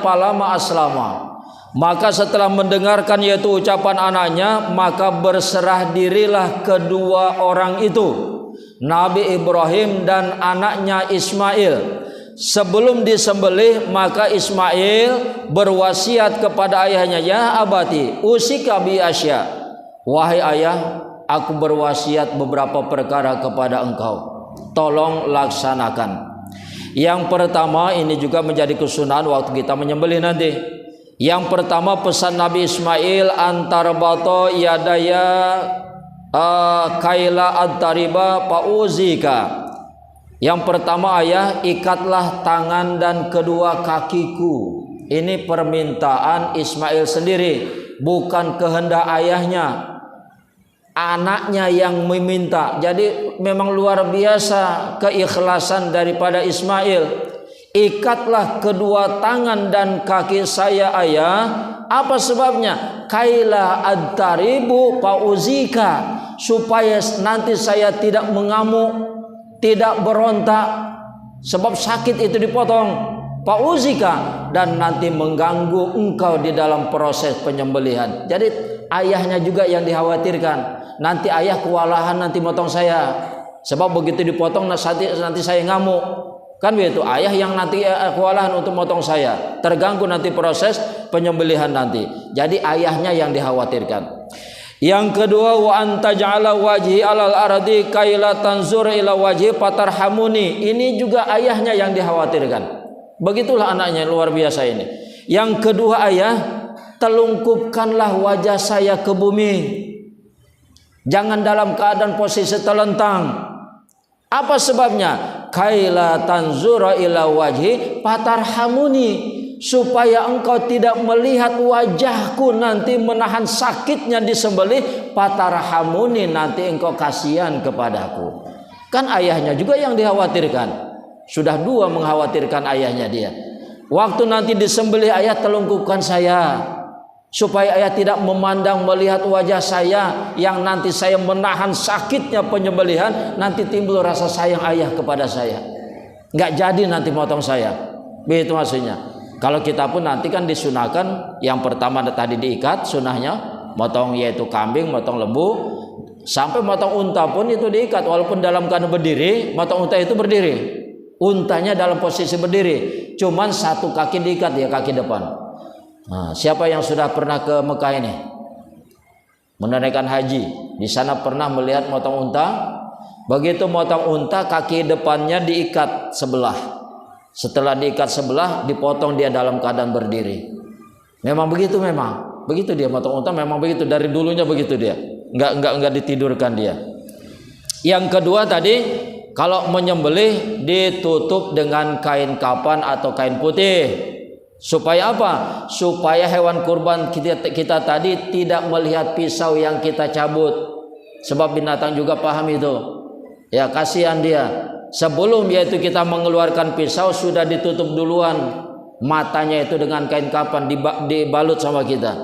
palama aslama. Maka setelah mendengarkan yaitu ucapan anaknya, maka berserah dirilah kedua orang itu, Nabi Ibrahim dan anaknya Ismail. Sebelum disembelih, maka Ismail berwasiat kepada ayahnya, ya abati usika bi asya, wahai ayah, aku berwasiat beberapa perkara kepada engkau, tolong laksanakan. Yang pertama, ini juga menjadi kesunahan waktu kita menyembelih nanti. Yang pertama, pesan Nabi Ismail, antar bato yadaya kaila ad-tariba pauzika. Yang pertama, ayah, ikatlah tangan dan kedua kakiku. Ini permintaan Ismail sendiri, bukan kehendak ayahnya. Anaknya yang meminta. Jadi memang luar biasa keikhlasan daripada Ismail. Ikatlah kedua tangan dan kaki saya ayah. Apa sebabnya? Kaila ad-taribu pauzika, supaya nanti saya tidak mengamuk, tidak berontak, sebab sakit itu dipotong. Pauzika, dan nanti mengganggu engkau di dalam proses penyembelihan. Jadi ayahnya juga yang dikhawatirkan. Nanti ayah kewalahan nanti motong saya, sebab begitu dipotong nanti saya ngamuk. Kan begitu, ayah yang nanti kewalahan untuk motong saya, terganggu nanti proses penyembelihan nanti. Jadi ayahnya yang dikhawatirkan. Yang kedua, wa anta ja'ala wajhi 'alal ardi kaila tanzur ila wajhi fatarhamuni. Ini juga ayahnya yang dikhawatirkan. Begitulah anaknya, luar biasa ini. Yang kedua, ayah, telungkupkanlah wajah saya ke bumi. Jangan dalam keadaan posisi telentang. Apa sebabnya? Kaila tanzura ila wajhi fatarhamuni, supaya engkau tidak melihat wajahku nanti menahan sakitnya disembelih. Fatarhamuni, nanti engkau kasihan kepadaku. Kan ayahnya juga yang dikhawatirkan. Sudah dua mengkhawatirkan ayahnya dia. Waktu nanti disembelih, ayah telungkupkan saya, supaya ayah tidak memandang melihat wajah saya yang nanti saya menahan sakitnya penyembelihan, nanti timbul rasa sayang ayah kepada saya, nggak jadi nanti motong saya. Begitu maksudnya. Kalau kita pun nanti kan disunahkan, yang pertama tadi diikat sunahnya, motong yaitu kambing, motong lembu, sampai motong unta pun itu diikat, walaupun dalam keadaan berdiri. Motong unta itu berdiri, untanya dalam posisi berdiri, cuman satu kaki diikat, ya kaki depan. Nah, siapa yang sudah pernah ke Mekah ini menunaikan haji, di sana pernah melihat motong unta? Begitu motong unta, kaki depannya diikat sebelah. Setelah diikat sebelah, dipotong dia dalam keadaan berdiri. Memang begitu, memang begitu dia motong unta, memang begitu dari dulunya begitu dia. Enggak ditidurkan dia. Yang kedua tadi, kalau menyembelih ditutup dengan kain kapan atau kain putih. Supaya apa? Supaya hewan kurban kita tadi tidak melihat pisau yang kita cabut. Sebab binatang juga paham itu. Ya, kasihan dia. Sebelum yaitu kita mengeluarkan pisau, sudah ditutup duluan matanya itu dengan kain kapan, dibalut sama kita.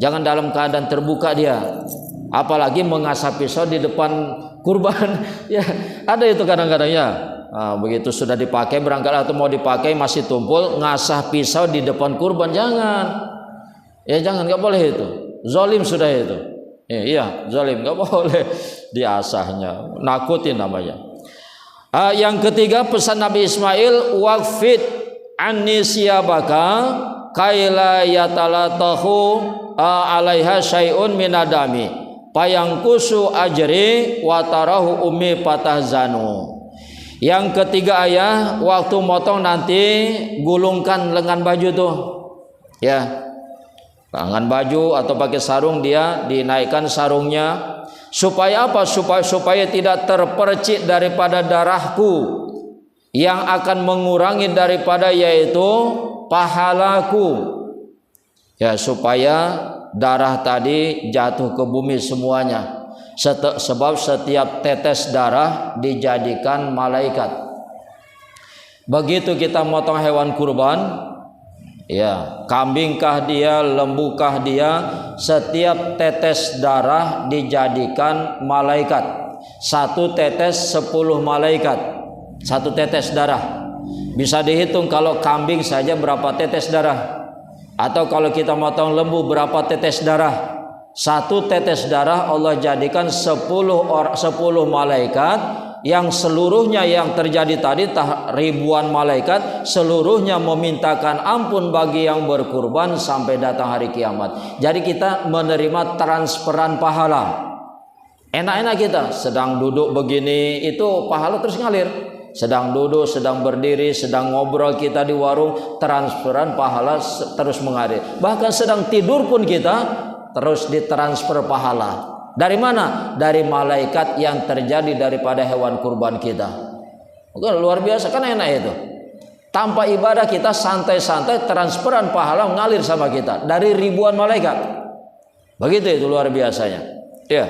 Jangan dalam keadaan terbuka dia. Apalagi mengasah pisau di depan kurban. Ya, ada itu kadang-kadang ya. Nah, begitu sudah dipakai berangkat atau mau dipakai masih tumpul, ngasah pisau di depan kurban, jangan. Ya jangan, nggak boleh itu. Zalim sudah itu. Iya, zalim, nggak boleh diasahnya. Nakutin namanya. Yang ketiga, pesan Nabi Ismail, waqfid anni siyabaka kaila yatalatahu alaiha syai'un minadami payangkusu ajri watarahu ummi patahzanu. Yang ketiga, ayah, waktu motong nanti gulungkan lengan baju tuh, ya, lengan baju atau pakai sarung, dia dinaikkan sarungnya. Supaya apa? Supaya tidak terpercik daripada darahku yang akan mengurangi daripada yaitu pahalaku. Ya, supaya darah tadi jatuh ke bumi semuanya. Sebab setiap tetes darah dijadikan malaikat. Begitu kita motong hewan kurban, ya, kambingkah dia, lembukah dia, setiap tetes darah dijadikan malaikat. Satu tetes 10 malaikat. Satu tetes darah. Bisa dihitung kalau kambing saja berapa tetes darah, atau kalau kita motong lembu berapa tetes darah. Satu tetes darah Allah jadikan 10 malaikat, yang seluruhnya yang terjadi tadi ribuan malaikat, seluruhnya memintakan ampun bagi yang berkurban sampai datang hari kiamat. Jadi kita menerima transferan pahala. Enak-enak kita sedang duduk begini, itu pahala terus ngalir. Sedang duduk, sedang berdiri, sedang ngobrol kita di warung, transferan pahala terus mengalir. Bahkan sedang tidur pun kita terus ditransfer pahala. Dari mana? Dari malaikat yang terjadi daripada hewan kurban kita. Bukan luar biasa, kan enak itu. Tanpa ibadah kita santai-santai, transferan pahala mengalir sama kita dari ribuan malaikat. Begitu itu luar biasanya. Ya.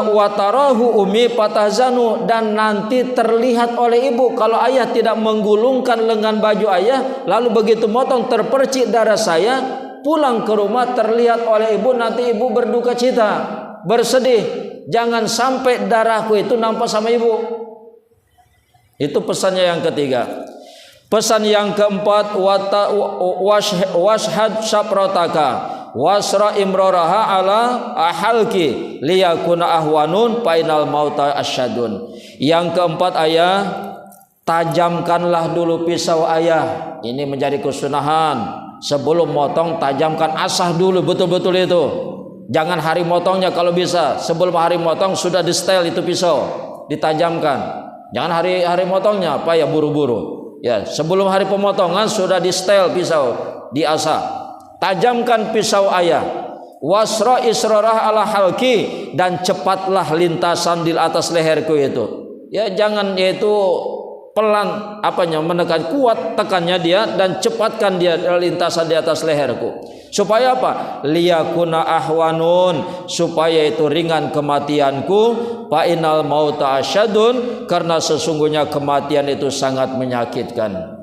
Watarahu umi patahzanu, dan nanti terlihat oleh ibu kalau ayah tidak menggulungkan lengan baju ayah, lalu begitu motong terpercik darah saya, pulang ke rumah terlihat oleh ibu, nanti ibu berduka cita, bersedih. Jangan sampai darahku itu nampak sama ibu. Itu pesannya yang ketiga. Pesan yang keempat, washhad syafrataka wasra imroraha ala ahalki liyakuna ahwanun painal mauta asyadun. Yang keempat, ayah, tajamkanlah dulu pisau ayah. Ini menjadi kesunahan. Sebelum motong, tajamkan, asah dulu betul-betul itu. Jangan hari motongnya, kalau bisa sebelum hari motong sudah di setel itu pisau, ditajamkan. Jangan hari motongnya apa ya, buru-buru. Ya, sebelum hari pemotongan sudah di setel pisau, diasah. Tajamkan pisau ayah. Wasra israrah ala halki, dan cepatlah lintasan di atas leherku itu. Ya, jangan yaitu pelan menekan, kuat tekannya dia, dan cepatkan dia lintasan di atas leherku. Supaya apa? Liyakuna ahwanun, supaya itu ringan kematianku. Fa'inal mauta asyadun, karena sesungguhnya kematian itu sangat menyakitkan.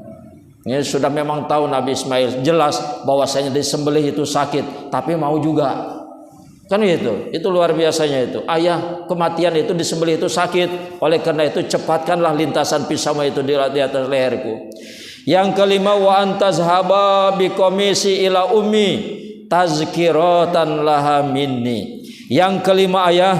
Ini sudah memang tahu Nabi Ismail jelas bahwasanya disembelih itu sakit, tapi mau juga. Kan itu luar biasanya itu. Ayah, kematian itu disembelih itu sakit, oleh karena itu cepatkanlah lintasan pisau itu di atas leherku. Yang kelima, wa antazhaba biqamisi ila ummi tazkiratan laha minni. Yang kelima, ayah,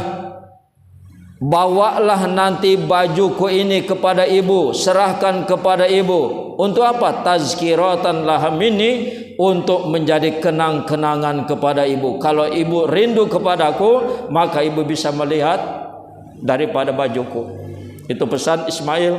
bawalah nanti bajuku ini kepada ibu, serahkan kepada ibu. Untuk apa? Tazkiratan laha minni, untuk menjadi kenang-kenangan kepada ibu. Kalau ibu rindu kepadaku, maka ibu bisa melihat daripada bajuku. Itu pesan Ismail,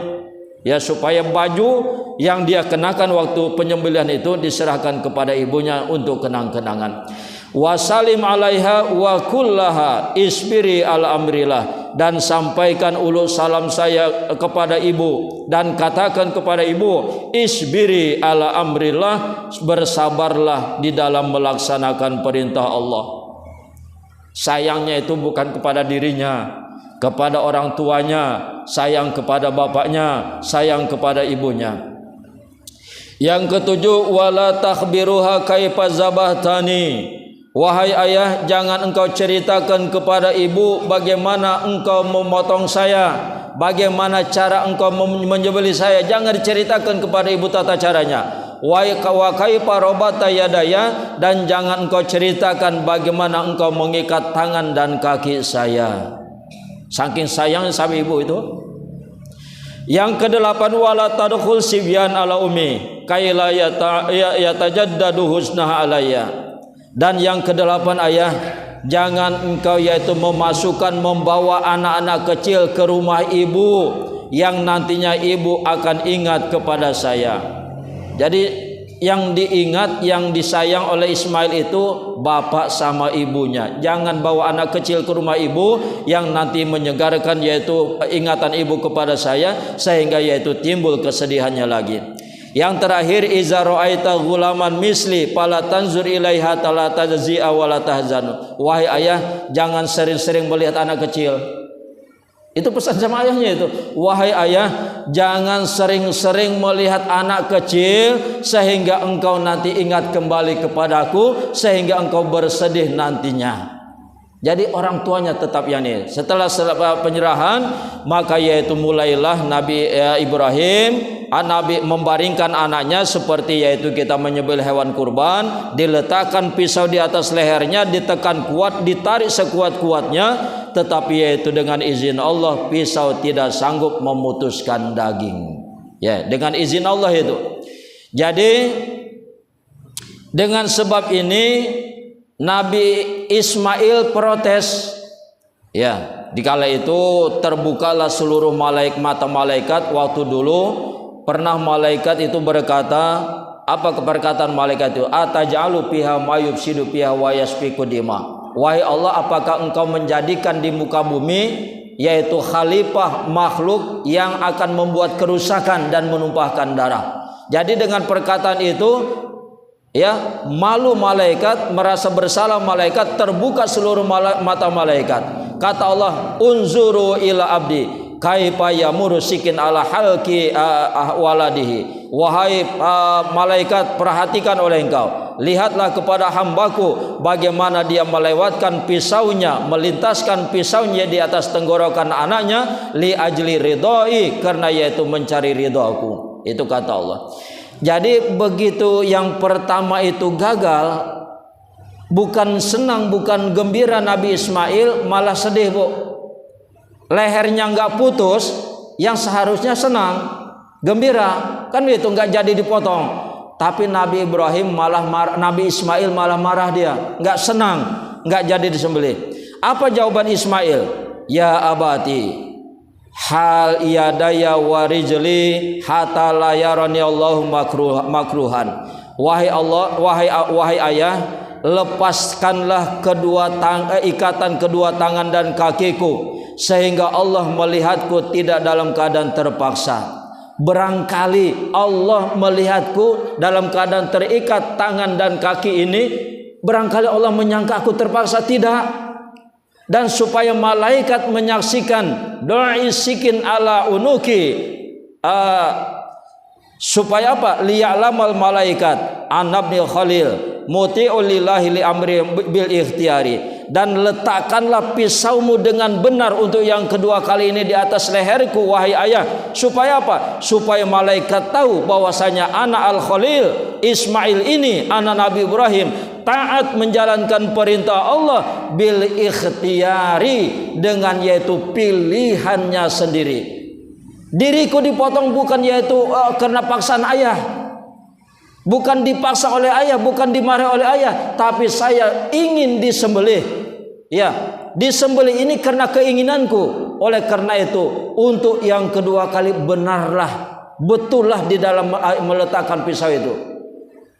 ya, supaya baju yang dia kenakan waktu penyembelihan itu diserahkan kepada ibunya untuk kenang-kenangan. Wasalim alaiha wa kullaha isbiri al amrillah, dan sampaikan ulu salam saya kepada ibu, dan katakan kepada ibu, isbiri ala amrillah, bersabarlah di dalam melaksanakan perintah Allah. Sayangnya itu bukan kepada dirinya, kepada orang tuanya, sayang kepada bapaknya, sayang kepada ibunya. Yang ketujuh, wala takhbiruha kaifa zabahtani. Wahai ayah, jangan engkau ceritakan kepada ibu bagaimana engkau memotong saya, bagaimana cara engkau menyembelih saya. Jangan diceritakan kepada ibu tata caranya. Wa kaifa rabata yadaya, dan jangan engkau ceritakan bagaimana engkau mengikat tangan dan kaki saya. Saking sayang sama ibu itu. Yang kedelapan, wala tadkhul sibyan ala ummi kaila yatajaddadu husnaha alayya. Dan yang kedelapan, ayah, jangan engkau yaitu membawa anak-anak kecil ke rumah ibu, yang nantinya ibu akan ingat kepada saya. Jadi yang diingat, yang disayang oleh Ismail itu bapak sama ibunya. Jangan bawa anak kecil ke rumah ibu yang nanti menyegarkan yaitu ingatan ibu kepada saya, sehingga yaitu timbul kesedihannya lagi. Yang terakhir, iza ra'aita ghulaman misli fala tanzur ilaiha la tajzi'a wa la tahzanu. Wahai ayah, jangan sering-sering melihat anak kecil. Itu pesan sama ayahnya itu. Wahai ayah, jangan sering-sering melihat anak kecil sehingga engkau nanti ingat kembali kepadaku, sehingga engkau bersedih nantinya. Jadi orang tuanya tetap yani. Setelah penyerahan, maka yaitu mulailah Nabi Ibrahim Nabi membaringkan anaknya seperti yaitu kita menyembelih hewan kurban, diletakkan pisau di atas lehernya, ditekan kuat, ditarik sekuat-kuatnya, tetapi yaitu dengan izin Allah pisau tidak sanggup memutuskan daging. Ya, dengan izin Allah itu. Jadi dengan sebab ini Nabi Ismail protes. Ya, dikala itu terbukalah seluruh mata malaikat. Waktu dulu pernah malaikat itu berkata, apa perkataan malaikat itu? Ataj'alu fiha ma yufsidu fiha wa yasfiku dima. Wahai Allah, apakah engkau menjadikan di muka bumi yaitu khalifah makhluk yang akan membuat kerusakan dan menumpahkan darah? Jadi dengan perkataan itu, ya, malu malaikat, merasa bersalah malaikat, terbuka seluruh mata malaikat. Kata Allah, unzuru ila abdi kaifa yamuru sikin ala halki waladihi. Wahai malaikat, perhatikan oleh engkau, lihatlah kepada hambaku bagaimana dia melewatkan pisaunya, melintaskan pisaunya di atas tenggorokan anaknya, li ajli ridhoi, karena yaitu mencari ridhoku. Itu kata Allah. Jadi begitu yang pertama itu gagal, bukan senang, bukan gembira Nabi Ismail, malah sedih, Bu. Lehernya nggak putus, yang seharusnya senang, gembira, kan itu nggak jadi dipotong. Tapi Nabi Ismail malah marah, dia nggak senang, nggak jadi disembelih. Apa jawaban Ismail? Ya abati, hal yadaya warijli hatta la yarani Allahu makruhan. Wahai Allah, wahai ayah, lepaskanlah ikatan kedua tangan dan kakiku, sehingga Allah melihatku tidak dalam keadaan terpaksa. Barangkali Allah melihatku dalam keadaan terikat tangan dan kaki ini, barangkali Allah menyangka aku terpaksa. Tidak. Dan supaya malaikat menyaksikan do'i sikin ala unuki, supaya apa? Liya'lamal malaikat anabnil khalil muti'ul lillahi li amri bil ikhtiyari. Dan letakkanlah pisaumu dengan benar untuk yang kedua kali ini di atas leherku, wahai ayah. Supaya apa? Supaya malaikat tahu bahwasanya anak al-khalil Ismail ini, anak Nabi Ibrahim, taat menjalankan perintah Allah bil ikhtiyari, dengan yaitu pilihannya sendiri. Diriku dipotong bukan yaitu karena paksaan ayah, bukan dipaksa oleh ayah, bukan dimarahi oleh ayah, tapi saya ingin disembelih. Ya, disembelih ini karena keinginanku. Oleh karena itu, untuk yang kedua kali benarlah, betullah di dalam meletakkan pisau itu.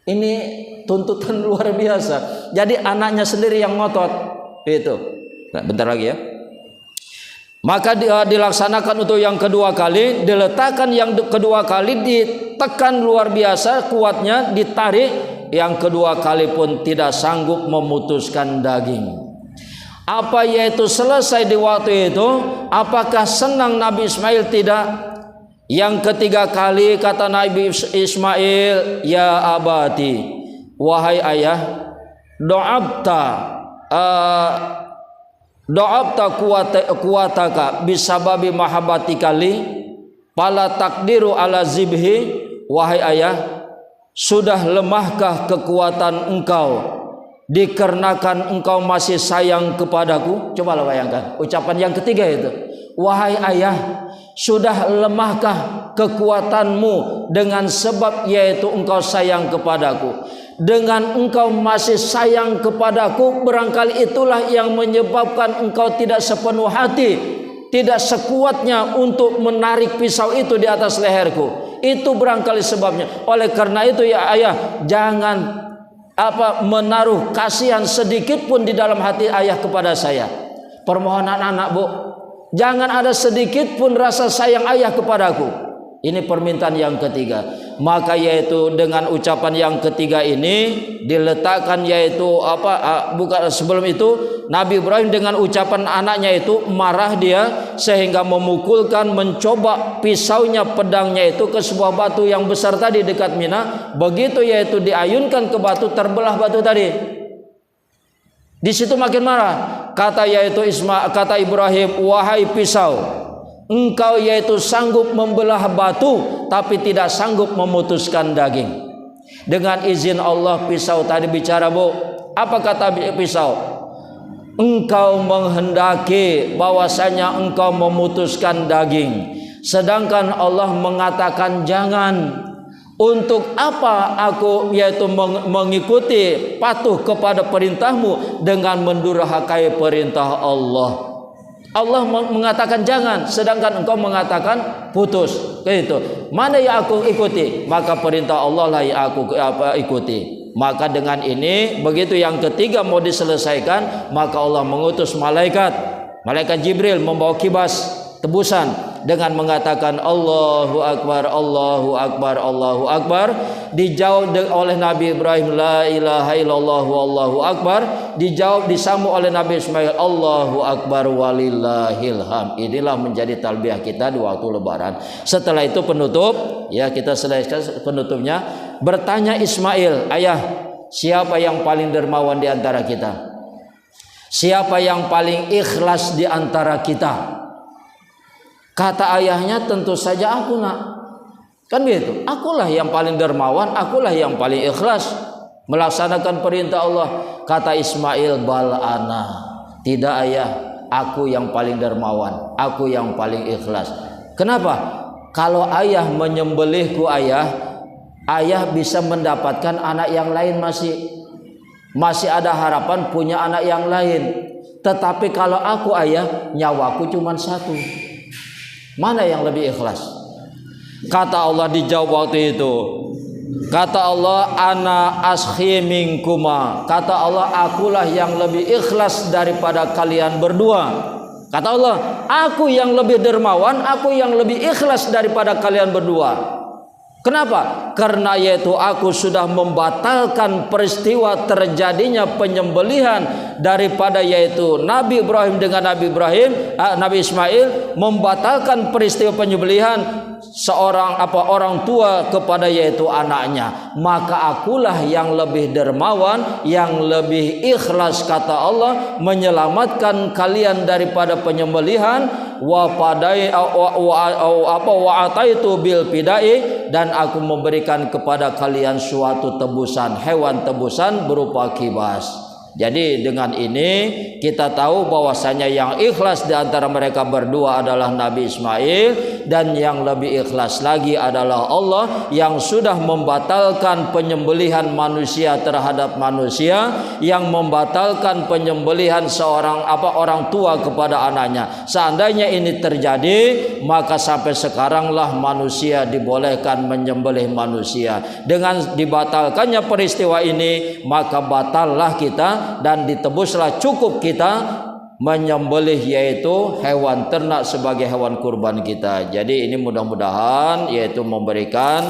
Ini tuntutan luar biasa. Jadi anaknya sendiri yang ngotot. Itu. Nah, bentar lagi ya. Maka dilaksanakan untuk yang kedua kali, diletakkan yang kedua kali, ditekan luar biasa kuatnya, ditarik. Yang kedua kali pun tidak sanggup memutuskan daging. Apa yaitu selesai di waktu itu? Apakah senang Nabi Ismail? Tidak. Yang ketiga kali kata Nabi Ismail, ya abati, wahai ayah, do'abta kuataka bisababi mahabbati kali pala takdiru ala zibhi. Wahai ayah, sudah lemahkah kekuatan engkau dikarenakan engkau masih sayang kepadaku? Cobalah bayangkan ucapan yang ketiga itu. Wahai ayah, sudah lemahkah kekuatanmu dengan sebab yaitu engkau sayang kepadaku? Dengan engkau masih sayang kepadaku, barangkali itulah yang menyebabkan engkau tidak sepenuh hati, tidak sekuatnya untuk menarik pisau itu di atas leherku. Itu barangkali sebabnya. Oleh karena itu ya ayah, jangan menaruh kasihan sedikit pun di dalam hati ayah kepada saya. Permohonan anak, Bu, jangan ada sedikit pun rasa sayang ayah kepadaku. Ini permintaan yang ketiga. Maka yaitu dengan ucapan yang ketiga ini diletakkan yaitu bukan sebelum itu Nabi Ibrahim dengan ucapan anaknya itu marah dia sehingga memukulkan, mencoba pisaunya, pedangnya itu ke sebuah batu yang besar tadi dekat Mina. Begitu yaitu diayunkan ke batu, terbelah batu tadi. Di situ makin marah. Kata Ibrahim, wahai pisau, engkau yaitu sanggup membelah batu tapi tidak sanggup memutuskan daging. Dengan izin Allah pisau tadi bicara, Bu. Apa kata pisau? Engkau menghendaki bahwasanya engkau memutuskan daging, sedangkan Allah mengatakan jangan. Untuk apa aku yaitu mengikuti patuh kepada perintahmu dengan mendurhakai perintah Allah? Allah mengatakan jangan, sedangkan engkau mengatakan putus. Gitu. Mana yang aku ikuti? Maka perintah Allah lah yang aku ikuti. Maka dengan ini, begitu yang ketiga mau diselesaikan, maka Allah mengutus malaikat Jibril membawa kibas tebusan dengan mengatakan Allahu Akbar, Allahu Akbar, Allahu Akbar. Dijawab oleh Nabi Ibrahim, la ilaha illallah wallahu akbar. Dijawab disambung oleh Nabi Ismail, Allahu Akbar walillahil hamd. Inilah menjadi talbiyah kita di waktu lebaran. Setelah itu penutup, ya kita selesaikan penutupnya. Bertanya Ismail, ayah, siapa yang paling dermawan di antara kita? Siapa yang paling ikhlas di antara kita? Kata ayahnya, tentu saja aku, nak. Kan begitu. Akulah yang paling dermawan, akulah yang paling ikhlas melaksanakan perintah Allah. Kata Ismail, bal ana. Tidak ayah, aku yang paling dermawan, aku yang paling ikhlas. Kenapa? Kalau ayah menyembelihku ayah bisa mendapatkan anak yang lain, masih ada harapan punya anak yang lain. Tetapi kalau aku ayah, nyawaku cuma satu. Mana yang lebih ikhlas? Kata Allah dijawab waktu itu. Kata Allah, ana askhi minkuma. Kata Allah, akulah yang lebih ikhlas daripada kalian berdua. Kata Allah, aku yang lebih dermawan, aku yang lebih ikhlas daripada kalian berdua. Kenapa? Karena yaitu aku sudah membatalkan peristiwa terjadinya penyembelihan daripada yaitu Nabi Ibrahim dengan Nabi Ismail, membatalkan peristiwa penyembelihan orang tua kepada yaitu anaknya. Maka akulah yang lebih dermawan, yang lebih ikhlas, kata Allah, menyelamatkan kalian daripada penyembelihan wa ataitu bil pidai, dan aku memberikan kepada kalian suatu tebusan, hewan tebusan berupa kibas. Jadi dengan ini kita tahu bahwasanya yang ikhlas di antara mereka berdua adalah Nabi Ismail, dan yang lebih ikhlas lagi adalah Allah yang sudah membatalkan penyembelihan manusia terhadap manusia, yang membatalkan penyembelihan orang tua kepada anaknya. Seandainya ini terjadi, maka sampai sekaranglah manusia dibolehkan menyembelih manusia. Dengan dibatalkannya peristiwa ini, maka batallah kita dan ditebuslah cukup kita menyembelih yaitu hewan ternak sebagai hewan kurban kita. Jadi ini mudah-mudahan yaitu memberikan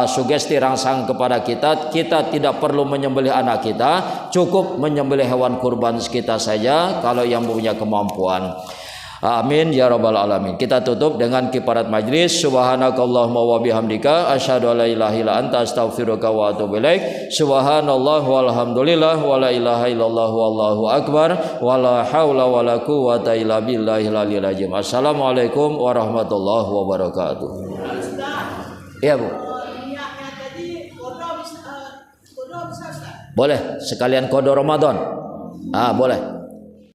sugesti rangsang kepada kita. Kita tidak perlu menyembelih anak kita, cukup menyembelih hewan kurban kita saja kalau yang punya kemampuan. Amin ya rabbal alamin. Kita tutup dengan kifarat majlis. Subhanakallahumma wa bihamdika asyhadu an la ilaha illa anta astaghfiruka wa atubu ilaik. Subhanallah walhamdulillah wa la ilaha illallah wallahu akbar wa la haula wa la quwwata illa billahil aliyil azim. Assalamualaikum warahmatullahi wabarakatuh. Iya, Bu. Boleh sekalian qada Ramadan. Boleh.